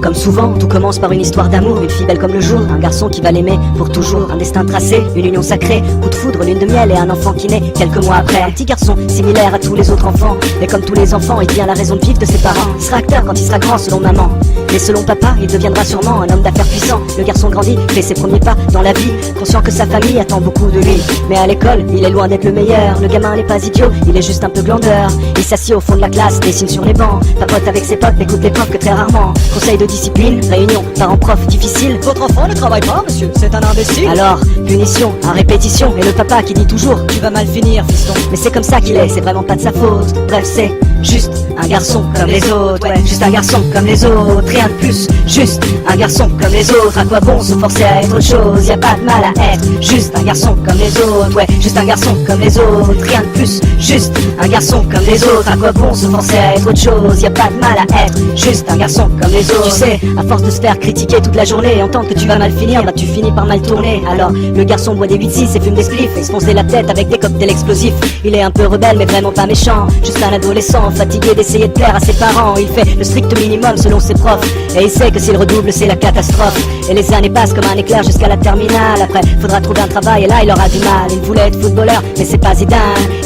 Comme souvent, tout commence par une histoire d'amour, une fille belle comme le jour, un garçon qui va l'aimer pour toujours, un destin tracé, une union sacrée, coup de foudre, lune de miel et un enfant qui naît quelques mois après. Un petit garçon similaire à tous les autres enfants, mais comme tous les enfants, il devient la raison de vivre de ses parents. Il sera acteur quand il sera grand selon maman, mais selon papa, il deviendra sûrement un homme d'affaires puissant. Le garçon grandit, fait ses premiers pas dans la vie, conscient que sa famille attend beaucoup de lui. Mais à l'école, il est loin d'être le meilleur, le gamin n'est pas idiot, il est juste un peu glandeur. Il s'assied au fond de la classe, dessine sur les bancs, papote avec ses potes, n'écoute les profs que très rarement. Conseil de discipline, réunion, parents-prof difficile. Votre enfant ne travaille pas, monsieur, c'est un imbécile. Alors, punition, à répétition, et le papa qui dit toujours Tu vas mal finir, fiston. mais c'est comme ça qu'il est, c'est vraiment pas de sa faute. Bref, c'est juste un garçon comme les autres, ouais, juste un garçon comme les autres, rien de plus, juste un garçon comme les autres. À quoi bon se forcer à être autre chose, y a pas de mal à être juste un garçon comme les autres, ouais, juste un garçon comme les autres, rien de plus, juste un garçon comme les autres. À quoi bon se forcer à être autre chose, y a pas de mal à être juste un garçon comme les autres. Tu sais, à force de se faire critiquer toute la journée, entendre que tu vas mal finir, bah tu finis par mal tourner. Alors, le garçon boit des 8-6 et fume des spliffs, et se foncer la tête avec des cocktails explosifs. Il est un peu rebelle mais vraiment pas méchant, juste un adolescent fatigué d'essayer de plaire à ses parents. Il fait le strict minimum selon ses profs, et il sait que s'il redouble c'est la catastrophe. Et les années passent comme un éclair jusqu'à la terminale. Après faudra trouver un travail et là il aura du mal. Il voulait être footballeur mais c'est pas Zidane.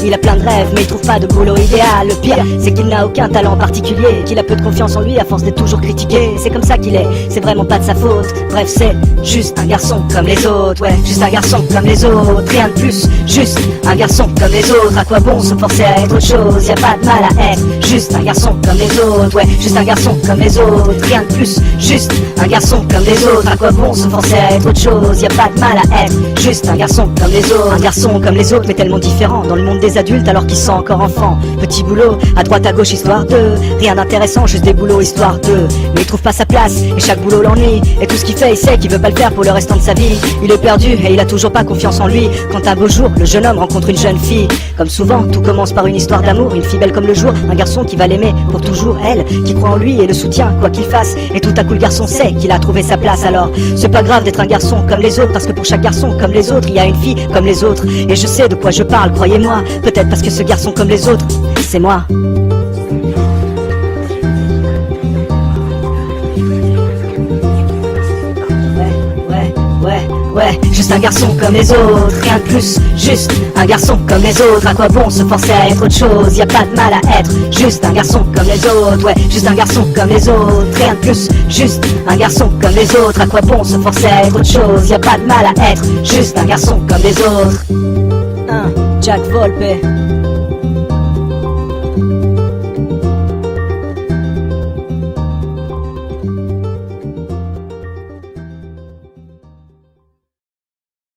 Il a plein de rêves mais il trouve pas de boulot idéal. Le pire c'est qu'il n'a aucun talent particulier, qu'il a peu de confiance en lui à force d'être toujours critiqué. C'est comme ça qu'il est, c'est vraiment pas de sa faute. Bref, c'est juste un garçon comme les autres, ouais, juste un garçon comme les autres, rien de plus, juste un garçon comme les autres. À quoi bon se forcer à être autre chose, y a pas de mal à être juste un garçon comme les autres, ouais, juste un garçon comme les autres, rien de plus, juste un garçon comme les autres. À quoi bon se forcer à être autre chose, y a pas de mal à être juste un garçon comme les autres. Un garçon comme les autres mais tellement différent dans le monde des adultes alors qu'ils sont encore enfants. Petit boulot, à droite à gauche histoire de rien d'intéressant, juste des boulots histoire de. Mais il trouve pas sa place et chaque boulot l'ennuie, et tout ce qu'il fait il sait qu'il veut pas le faire pour le restant de sa vie. Il est perdu et il a toujours pas confiance en lui. Quand un beau jour le jeune homme rencontre une jeune fille, comme souvent tout commence par une histoire d'amour, une fille belle comme le jour, un garçon qui va l'aimer pour toujours, elle qui croit en lui et le soutient quoi qu'il fasse. Et tout à coup le garçon sait qu'il a trouvé sa place. Alors c'est pas grave d'être un garçon comme les autres, parce que pour chaque garçon comme les autres il y a une fille comme les autres. Et je sais de quoi je parle, croyez-moi, peut-être parce que ce garçon comme les autres, c'est moi. Ouais, juste un garçon comme les autres, rien de plus, juste un garçon comme les autres. À quoi bon se forcer à être autre chose, y a pas de mal à être juste un garçon comme les autres, ouais, juste un garçon comme les autres, rien de plus, juste un garçon comme les autres. À quoi bon se forcer à être autre chose, y a pas de mal à être juste un garçon comme les autres. Jack Volpe.